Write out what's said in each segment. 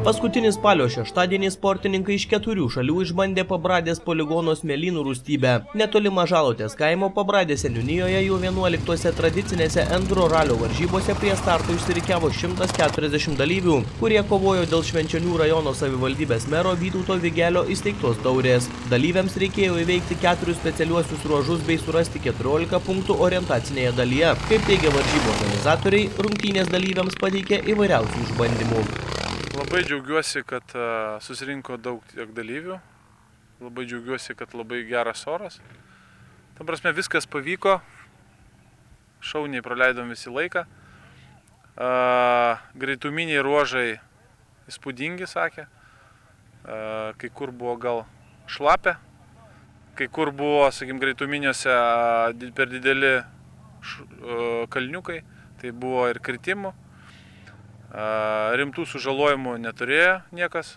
Paskutinį spalio šeštadienį sportininkai iš 4 šalių išbandė Pabradės poligono smėlynų rūstybę. Netoli Mažalotės kaimo Pabradės seniūnijoje jau 11 tradicinėse enduro ralio varžybose prie starto išsirikiavo 140 dalyvių, kurie kovojo dėl Švenčionių rajono savivaldybės mero Vytauto Vigelio įsteigtos taurės. Dalyviams reikėjo įveikti 4 specialiuosius ruožus bei surasti 14 punktų orientacinėje dalyje. Kaip teigia varžybų organizatoriai, rungtynės dalyviams pateikė įvairiausių išbandymų. Labai džiaugiuosi, kad susirinko daug tiek dalyvių. Labai džiaugiuosi, kad labai geras oras. Ta prasme, viskas pavyko. Šauniai praleidom visi laiką. Greituminiai ruožai įspūdingi, sakė. Kai kur buvo gal šlapia. Kai kur buvo, sakykim, greituminiuose per dideli kalniukai. Tai buvo ir kritimų. Rimtų sužalojimų neturėjo niekas.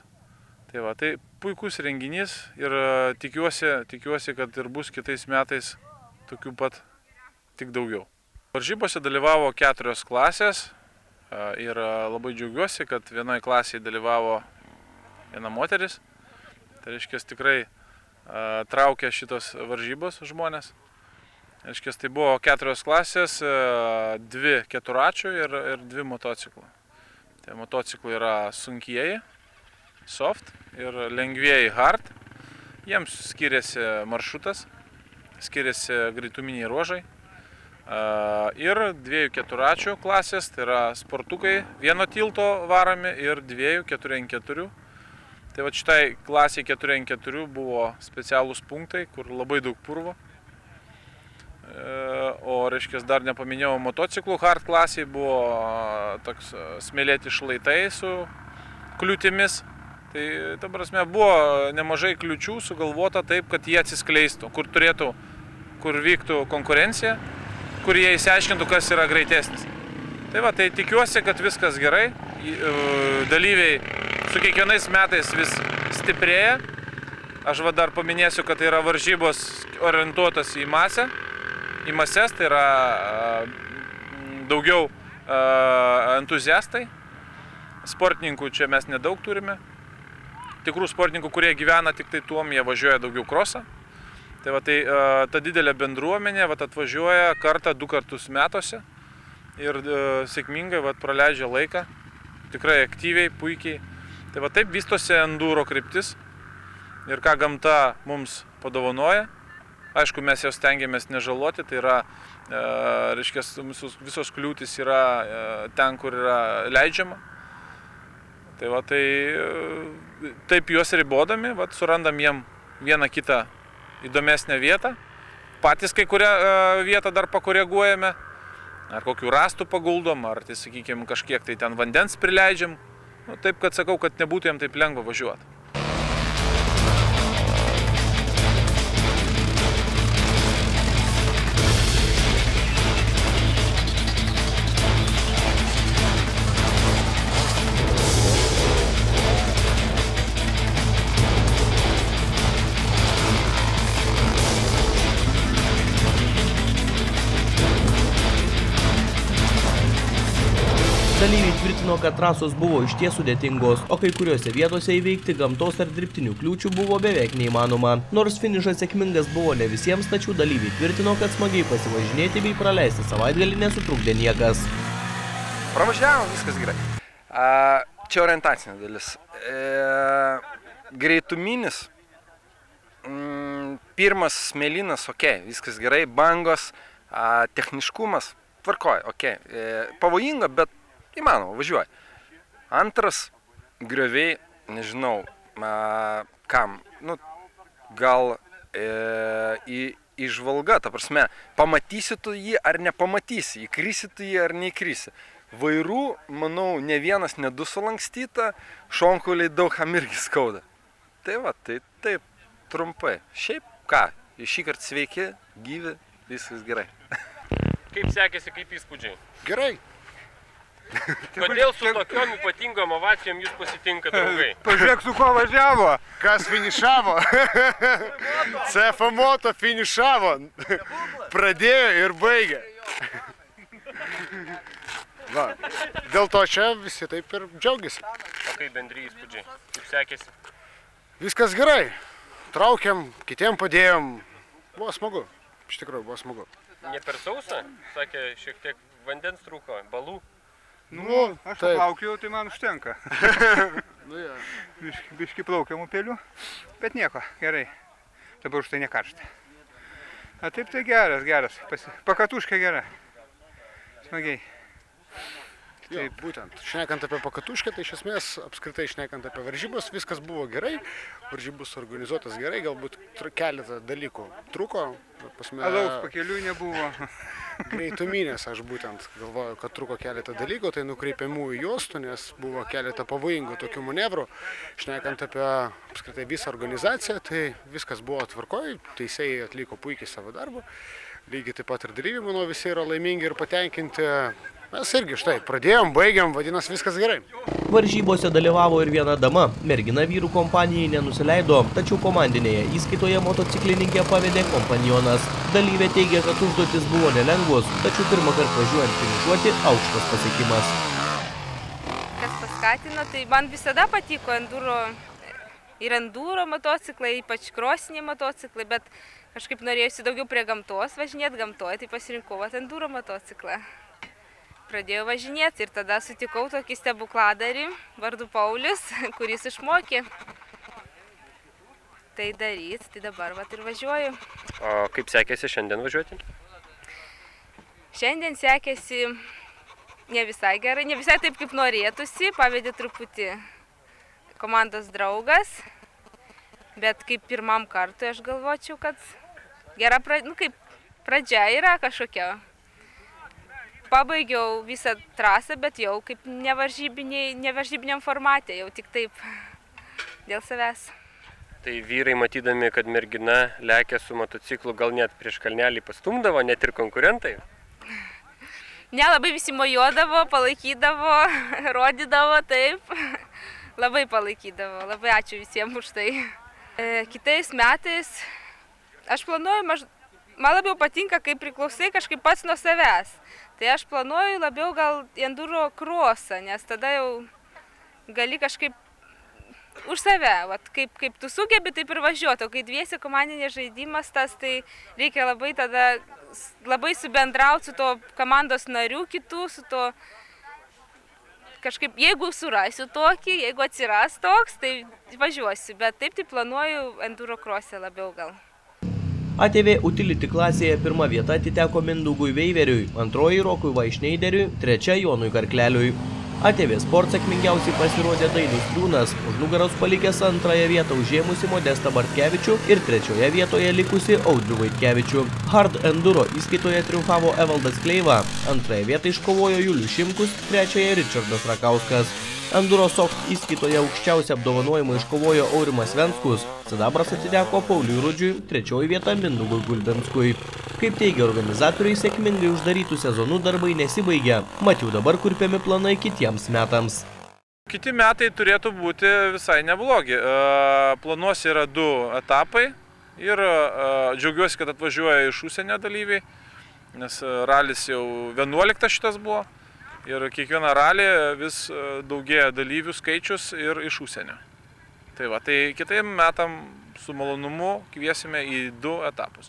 Tai puikus renginys ir tikiuosi, kad ir bus kitais metais tokių pat, tik daugiau. Varžybose dalyvavo 4 klasės ir labai džiaugiuosi, kad vienoje klasėje dalyvavo viena moteris. Tai reiškia, tikrai traukia šitos varžybos žmonės. Reiškia, tai buvo 4 klasės, 2 keturračių ir 2 motociklų. Tai motociklai yra sunkieji, soft ir lengvieji hard. Jiems skiriasi maršrutas, skiriasi greituminiai ruožai. Ir 2 keturračių klasės, tai yra sportukai, vieno tilto varomi ir 2 4x4. Tai va šitai klasiai 4x4 buvo specialūs punktai, kur labai daug purvo. O, reiškia, dar nepaminėjau, motociklų hard klasiai buvo toks smėlėti šlaitai su kliūtimis. Tai, ta prasme, buvo nemažai kliūčių sugalvota taip, kad jie atsiskleistų, kur vyktų konkurencija, kur jie išsiaiškintų, kas yra greitesnis. Tai va, tai tikiuosi, kad viskas gerai. Dalyviai su kiekvienais metais vis stiprėja. Aš va dar paminėsiu, kad tai yra varžybos orientuotas į masę. Į mases, tai yra daugiau entuziastai. Sportininkų čia mes nedaug turime. Tikrų sportininkų, kurie gyvena tik tai tuom, jie važiuoja daugiau krosą. Tai va, tai ta didelė bendruomenė atvažiuoja kartą, 2 kartus metuose ir sėkmingai praleidžia laiką. Tikrai aktyviai, puikiai. Tai va, taip vystosi enduro kryptis ir ką gamta mums padovanoja. Aišku, mes jos stengiamės nežaloti, tai yra, reiškia, visos kliūtis yra ten, kur yra leidžiama. Tai va, taip juos ribodami, surandam jiem vieną kitą įdomesnę vietą. Patys kai kurią vietą dar pakoreguojame, ar kokių rąstų paguldom, ar, tai sakykime, kažkiek tai ten vandens prileidžiam. Taip, kad sakau, kad nebūtų jiem taip lengva važiuoti. Dalyviai tvirtino, kad trasos buvo išties sudėtingos, o kai kuriuose vietose įveikti gamtos ar dirbtinių kliūčių buvo beveik neįmanoma. Nors finišas sėkmingas buvo ne visiems, tačiau dalyviai tvirtino, kad smagiai pasivažinėti bei praleisti savaitgalį nesutrukdė niekas. Pravažiavom, viskas gerai. Čia orientacinė dalis. Greituminis. Pirmas smėlynas, viskas gerai. Bangos, techniškumas, tvarkoj, pavojinga, bet įmanoma, važiuoja. Antras grioviai, nežinau, kam, gal įžvalga, ta prasme, pamatysi tu jį ar nepamatysi, įkrisi tu jį ar neįkrisi. Vairų, manau, ne vienas, ne 2 sulankstyta, šonkauliai daug kam irgi skauda. Tai va, tai taip, trumpai. Šiaip ką, šįkart sveiki, gyvi, viskas gerai. Kaip sekėsi, kaip įspūdžiai? Gerai. Kodėl su tokiom ypatingom ovacijom jūs pasitinkat, draugai? Pažiūrėk, su kuo važiavo, kas finišavo. CF Moto finišavo. Pradėjo ir baigė. Va, dėl to čia visi taip ir džiaugiasi. O kaip bendri įspūdžiai? Kaip sekėsi? Viskas gerai. Traukiam, kitiem padėjom. Buvo smagu. Iš tikrųjų, buvo smagu. Ne per sausą? Sakė, šiek tiek vandens trūko, balų. Nu, aš plaukiau, tai man užtenka. Biški plaukiam upeliu, bet nieko, gerai. Dabar už tai nekaršta. A taip tai geras. Pakatuška gera. Smagiai. Jo, būtent. Šnekant apie pakatuškę, tai iš esmės apskritai šnekant apie varžybos, viskas buvo gerai. Varžybos organizuotas gerai, galbūt keletą dalykų trūko. Alaus pakeliui nebuvo. Greitumynės aš būtent galvoju, kad trūko keletą dalykų, tai nukreipiamųjų juostų, nes buvo keletą pavojingų tokių manevrų. Šnekant apie apskritai visą organizaciją, tai viskas buvo tvarkoj, teisėjai atliko puikiai savo darbą. Lygiai taip pat ir dalyviai, manau, visi yra laimingi ir patenkinti. Mes irgi štai pradėjom, baigiam, vadinasi viskas gerai. Varžybose dalyvavo ir viena dama. Mergina vyrų kompanijai nenusileido, tačiau komandinėje įskaitoje motociklininkė pavedė kompanionas. Dalyvė teigia, kad užduotis buvo nelengvos, tačiau pirmą kartą važiuojant finišuoti aukštas pasiekimas. Kas paskatino, tai man visada patiko enduro motociklai, ypač krosiniai motociklai, bet kažkaip norėjusi daugiau prie gamtos važinėti gamtoje, tai pasirinkau enduro motociklą. Pradėjau važinėti ir tada sutikau tokį stebukladarį vardu Paulius, kuris išmokė tai daryti, tai dabar vat ir važiuoju. O kaip sekėsi šiandien važiuoti? Šiandien sekėsi ne visai gerai, ne visai taip kaip norėtųsi, pavedė truputį komandos draugas, bet kaip pirmam kartui aš galvočiau, kad gera kaip pradžia yra kažkokia. Pabaigiau visą trasą, bet jau kaip nevaržybiniam formate, jau tik taip dėl savęs. Tai vyrai matydami, kad mergina lekia su motociklu, gal net prieš kalnelį pastumdavo, net ir konkurentai? Ne, labai visi mojuodavo, palaikydavo, rodydavo, taip. Labai palaikydavo, labai ačiū visiems už tai. Kitais metais aš planuoju, man labiau patinka, kai priklausai kažkaip pats nuo savęs. Tai aš planuoju labiau gal enduro krosą, nes tada jau gali kažkaip už save, vat, kaip tu sugebi, taip ir važiuoti. O kai dviesi komandinės žaidimas, tas tai reikia labai subendrauti su to komandos narių kitų, su to kažkaip, jeigu surasiu tokį, jeigu atsiras toks, tai važiuosiu, bet taip tai planuoju enduro krosę labiau gal. ATV Utility klasėje pirma vieta atiteko Mindaugui Veiveriui, antroji Rokui Vaišneideriui, trečia Jonui Karkleliui. ATV Sport sėkmingiausiai pasirodė Dainius Liūnas, už nugaros palikęs antrąją vietą užėmusi Modestą Bartkevičių ir trečioje vietoje likusi Audrių Vaitkevičių. Hard Enduro įskaitoje triumfavo Evaldas Kleiva, antrąją vietą iškovojo Julius Šimkus, trečiąją Ričardas Rakauskas. Enduro Soft įskaitoje aukščiausią apdovanojimą iškovojo Aurimas Venskus, sidabras atiteko Pauliui Rudžiui, trečioji vieta Mindaugui Gulbenskui. Kaip teigia organizatoriai, sėkmingai uždarytų sezonų darbai nesibaigia, mat jau dabar kurpiami planai kitiems metams. Kiti metai turėtų būti visai neblogi. Planuose yra 2 etapai ir džiaugiuosi, kad atvažiuoja iš užsienio dalyviai, nes ralis jau 11 šitas buvo. Ir kiekvieną ralį vis daugėja dalyvių skaičius ir iš užsienio. Tai va, tai kitais metam su malonumu kviesime į 2 etapus.